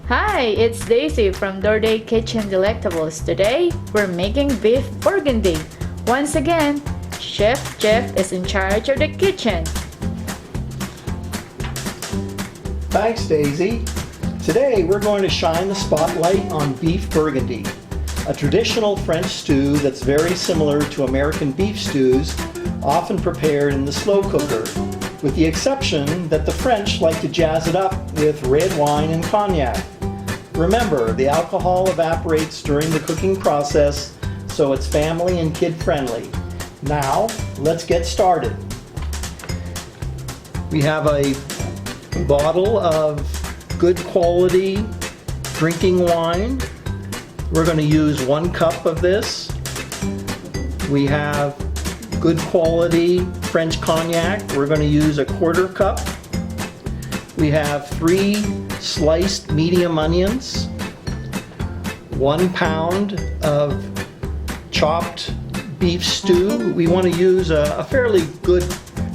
Hi, it's Daisy from Day Kitchen Delectables. Today, we're making beef Burgundy. Once again, Chef Jeff is in charge of the kitchen. Thanks, Daisy. Today, we're going to shine the spotlight on beef Burgundy, a traditional French stew that's very similar to American beef stews, often prepared in the slow cooker, with the exception that the French like to jazz it up with red wine and cognac. Remember, the alcohol evaporates during the cooking process, so it's family and kid friendly. Now, let's get started. We have a bottle of good quality drinking wine. We're going to use 1 cup of this. We have good quality French cognac. We're going to use 1/4 cup. We have 3 sliced medium onions, 1 pound of chopped beef stew. We want to use a fairly good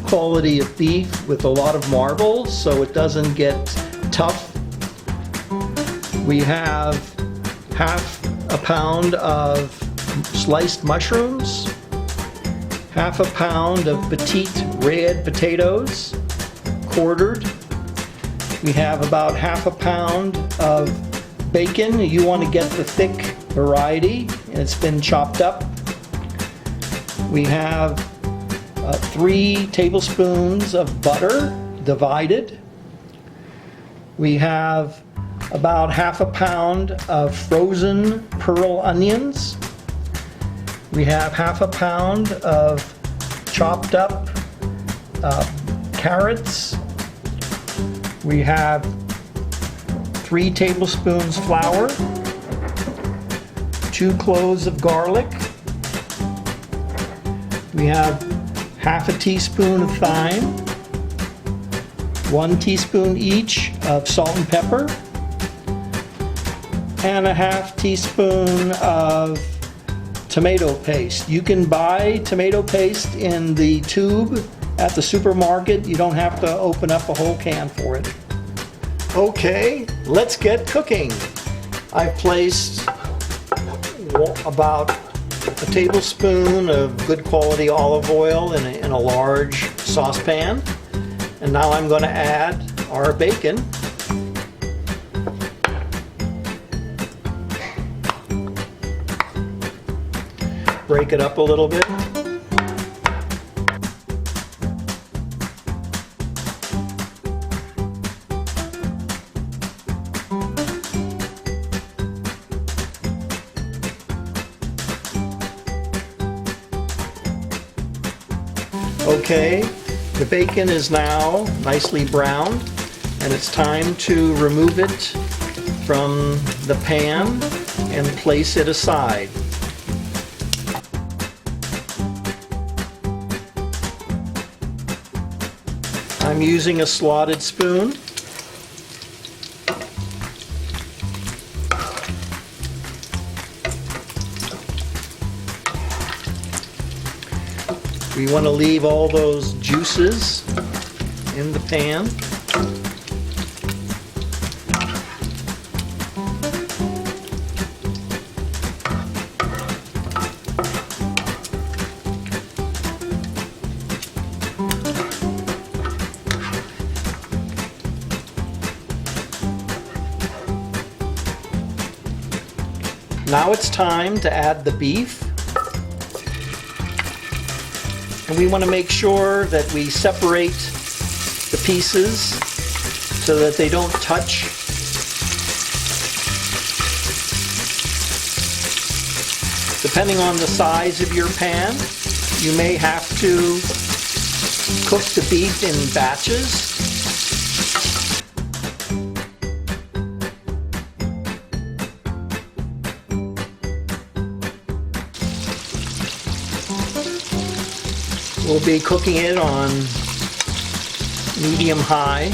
quality of beef with a lot of marbles so it doesn't get tough. We have 1/2 pound of sliced mushrooms, 1/2 pound of petite red potatoes, quartered. We have about 1/2 pound of bacon. You want to get the thick variety, and it's been chopped up. We have 3 tablespoons of butter divided. We have about 1/2 pound of frozen pearl onions. We have 1/2 pound of chopped up carrots. We have 3 tablespoons flour, 2 cloves of garlic. We have 1/2 teaspoon of thyme, 1 teaspoon each of salt and pepper, and 1/2 teaspoon of tomato paste. You can buy tomato paste in the tube at the supermarket. You don't have to open up a whole can for it. Okay, let's get cooking. I've placed about a tablespoon of good quality olive oil in a large saucepan. And now I'm going to add our bacon. Break it up a little bit. Okay, the bacon is now nicely browned, and it's time to remove it from the pan and place it aside. I'm using a slotted spoon. We want to leave all those juices in the pan. Now it's time to add the beef. And we want to make sure that we separate the pieces so that they don't touch. Depending on the size of your pan, you may have to cook the beef in batches. We'll be cooking it on medium-high.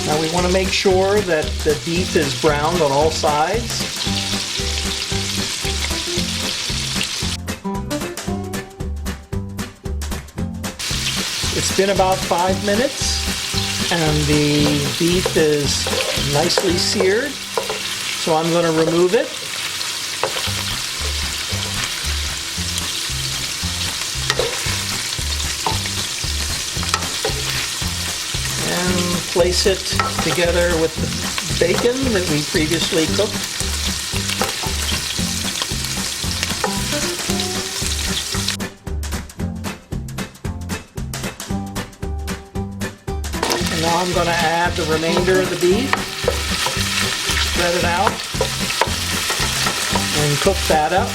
Now we want to make sure that the beef is browned on all sides. It's been about 5 minutes and the beef is nicely seared, so I'm going to remove it. And place it together with the bacon that we previously cooked. And now I'm going to add the remainder of the beef, spread it out, and cook that up.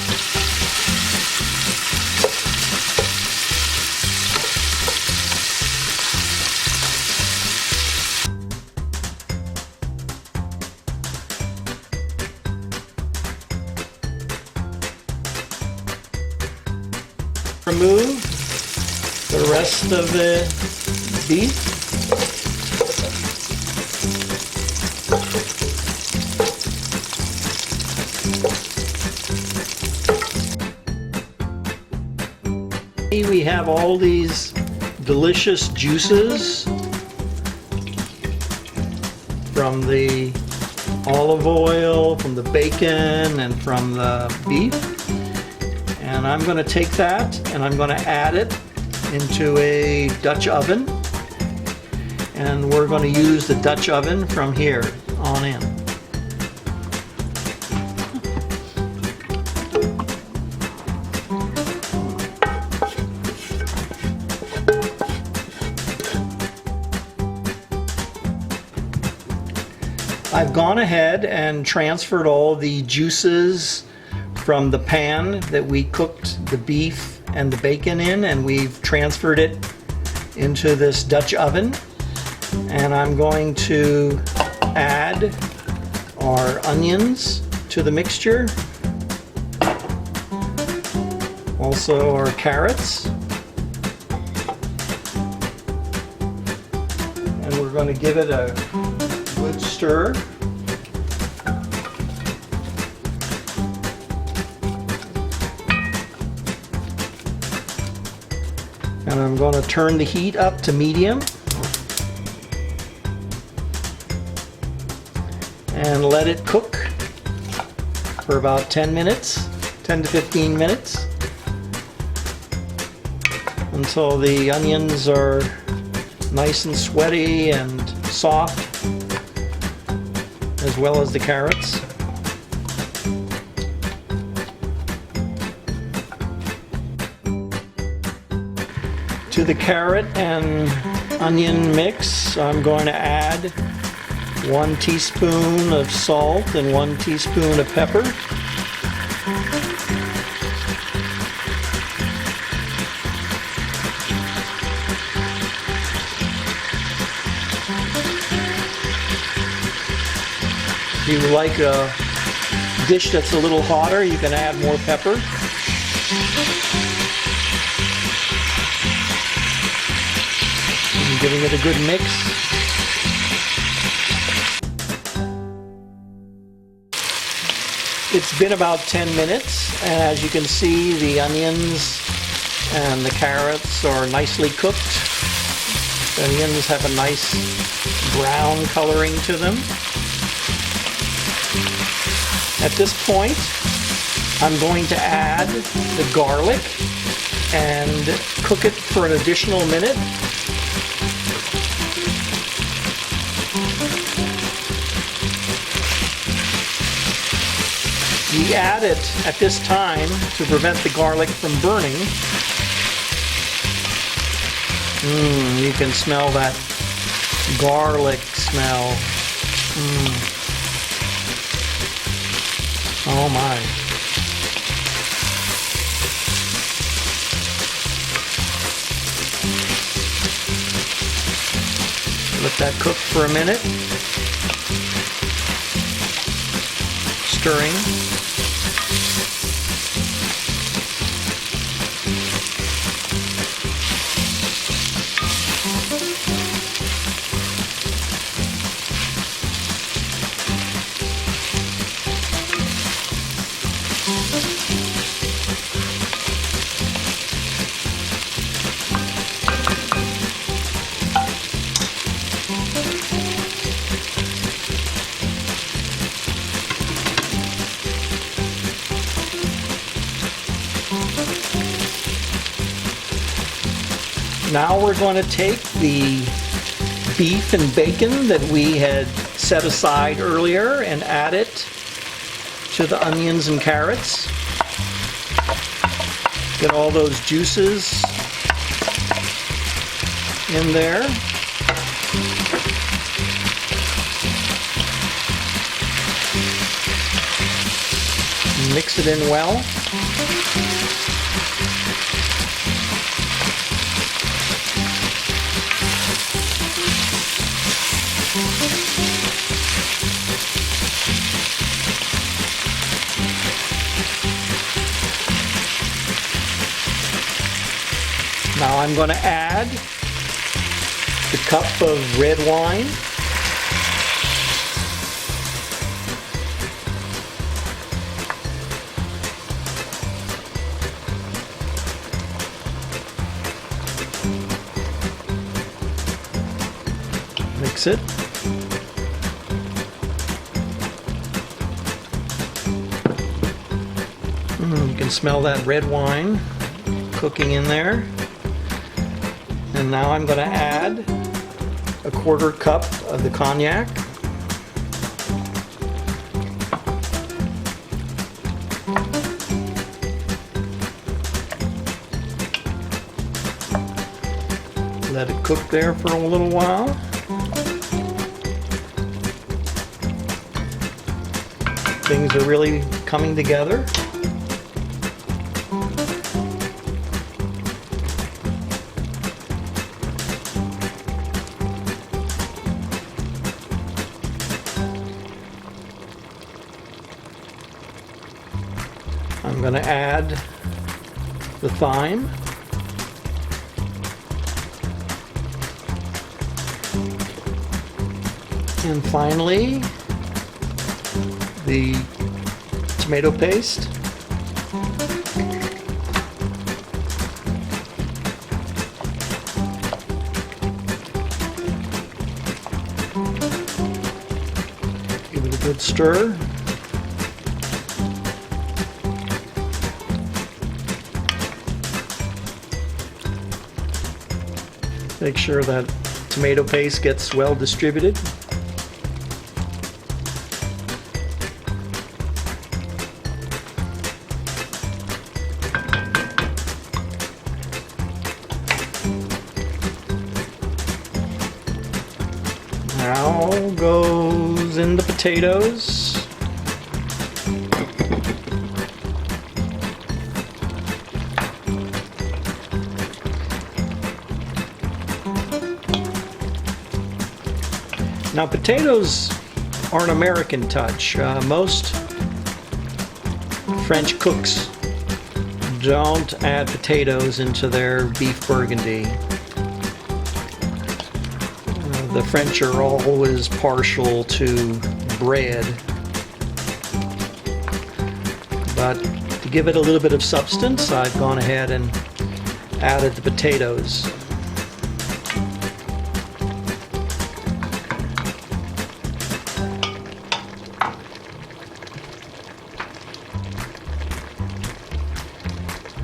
Remove the rest of the beef. We have all these delicious juices from the olive oil, from the bacon, and from the beef. And I'm going to take that and I'm going to add it into a Dutch oven. And we're going to use the Dutch oven from here on in. I've gone ahead and transferred all the juices from the pan that we cooked the beef and the bacon in, and we've transferred it into this Dutch oven. And I'm going to add our onions to the mixture, also our carrots, and we're going to give it a good stir. And I'm going to turn the heat up to medium and let it cook for about 10 minutes, 10 to 15 minutes, until the onions are nice and sweaty and soft, as well as the carrots. To the carrot and onion mix, I'm going to add 1 teaspoon of salt and 1 teaspoon of pepper. If you like a dish that's a little hotter, you can add more pepper. And giving it a good mix. It's been about 10 minutes, and as you can see, the onions and the carrots are nicely cooked. The onions have a nice brown coloring to them. At this point, I'm going to add the garlic and cook it for an additional minute. We add it at this time to prevent the garlic from burning. You can smell that garlic smell. Oh my. Let that cook for a minute. Stirring. Now we're going to take the beef and bacon that we had set aside earlier and add it to the onions and carrots. Get all those juices in there. Mix it in well. Now I'm going to add the cup of red wine. Mix it. You can smell that red wine cooking in there. And now I'm going to add a 1/4 cup of the cognac. Let it cook there for a little while. Things are really coming together. I'm going to add the thyme. And finally, the tomato paste. Give it a good stir. Make sure that tomato paste gets well distributed. Now goes in the potatoes. Now potatoes are an American touch. Most French cooks don't add potatoes into their beef Burgundy. The French are always partial to bread, but to give it a little bit of substance, I've gone ahead and added the potatoes.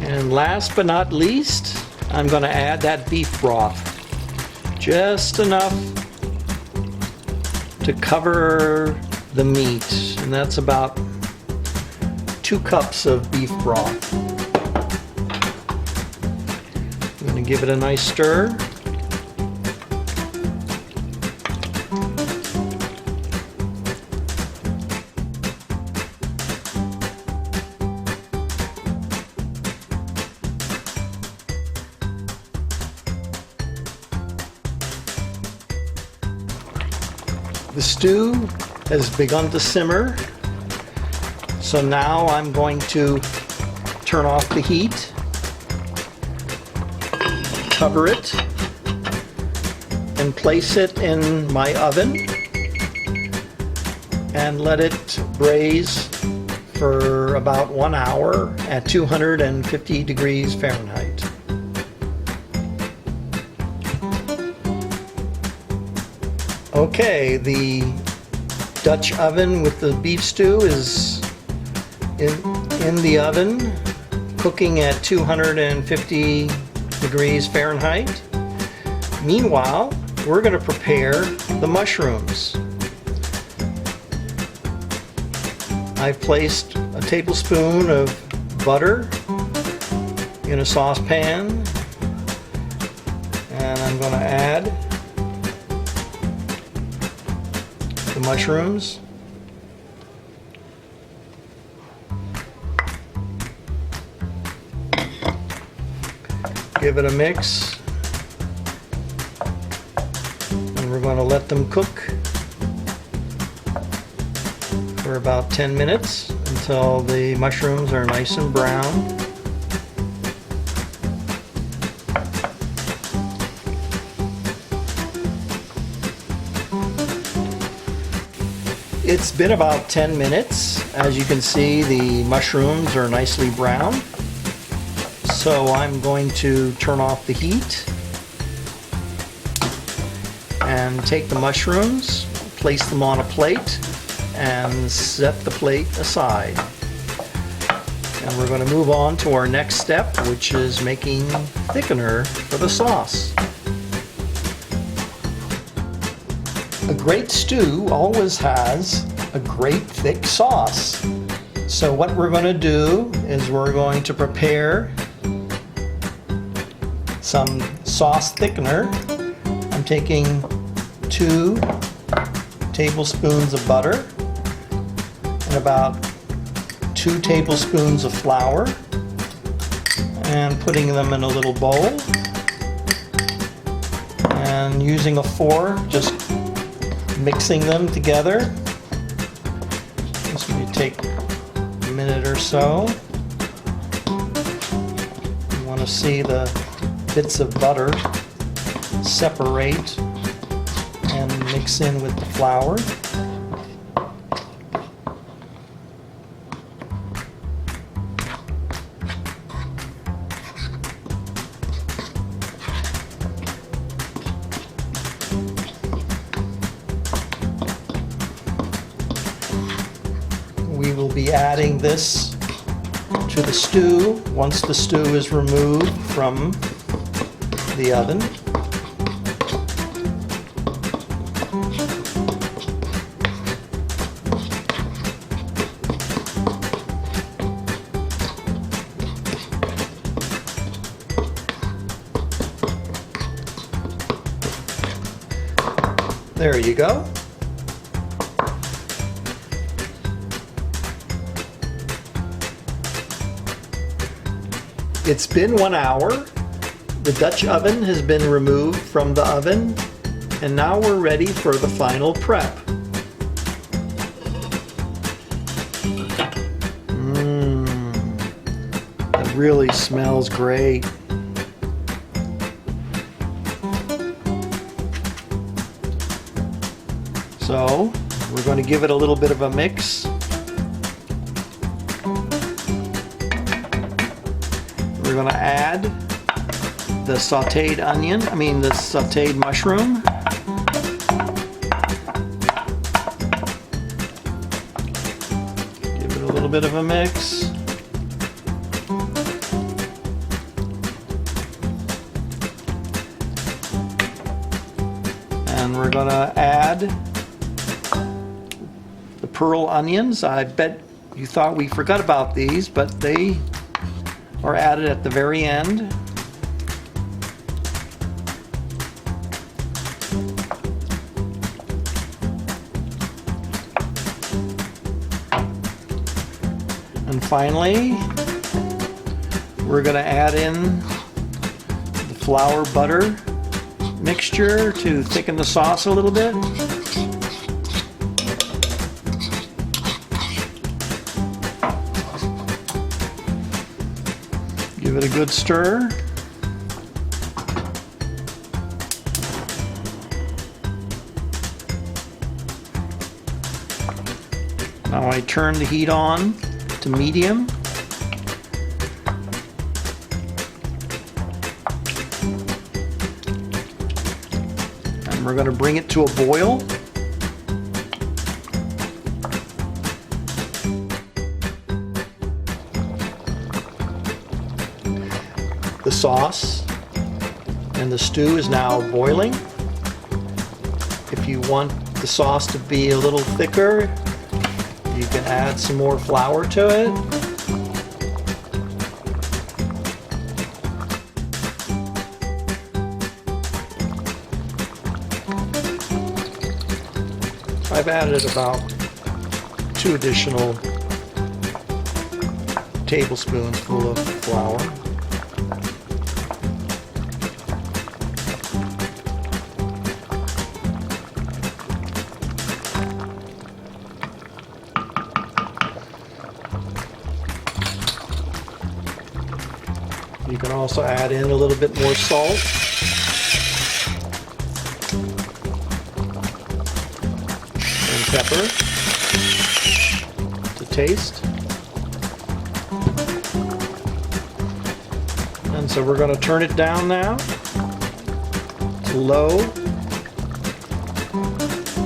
And last but not least, I'm going to add that beef broth. Just enough to cover the meat, and that's about 2 cups of beef broth. I'm going to give it a nice stir. The stew has begun to simmer, so now I'm going to turn off the heat, cover it, and place it in my oven and let it braise for about 1 hour at 250 degrees Fahrenheit. Okay, the Dutch oven with the beef stew is in the oven, cooking at 250 degrees Fahrenheit. Meanwhile, we're going to prepare the mushrooms. I've placed a tablespoon of butter in a saucepan, and I'm going to add the mushrooms. Give it a mix, and we're going to let them cook for about 10 minutes until the mushrooms are nice and brown. It's been about 10 minutes. As you can see, the mushrooms are nicely brown. So I'm going to turn off the heat and take the mushrooms, place them on a plate, and set the plate aside. And we're going to move on to our next step, which is making thickener for the sauce. A great stew always has a great thick sauce. So what we're going to do is we're going to prepare some sauce thickener. I'm taking 2 tablespoons of butter and about 2 tablespoons of flour, and putting them in a little bowl, and using a fork just mixing them together. This will take a minute or so. You want to see the bits of butter separate and mix in with the flour. We will be adding this to the stew once the stew is removed from the oven. There you go. It's been 1 hour. The Dutch oven has been removed from the oven, and now we're ready for the final prep. That really smells great. So, we're going to give it a little bit of a mix. We're going to add the sauteed the sauteed mushroom. Give it a little bit of a mix. And we're going to add the pearl onions. I bet you thought we forgot about these, but they are added at the very end. And finally, we're going to add in the flour butter mixture to thicken the sauce a little bit. Give it a good stir. Now I turn the heat on to medium. And we're going to bring it to a boil. The sauce And the stew is now boiling. If you want the sauce to be a little thicker, you can add some more flour to it. I've added about 2 additional tablespoons full of flour. You can also add in a little bit more salt. And pepper to taste. And so we're going to turn it down now to low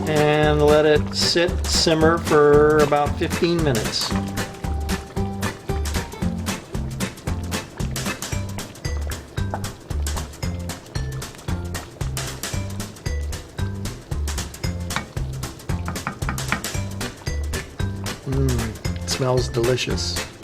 and let it simmer for about 15 minutes. It smells delicious.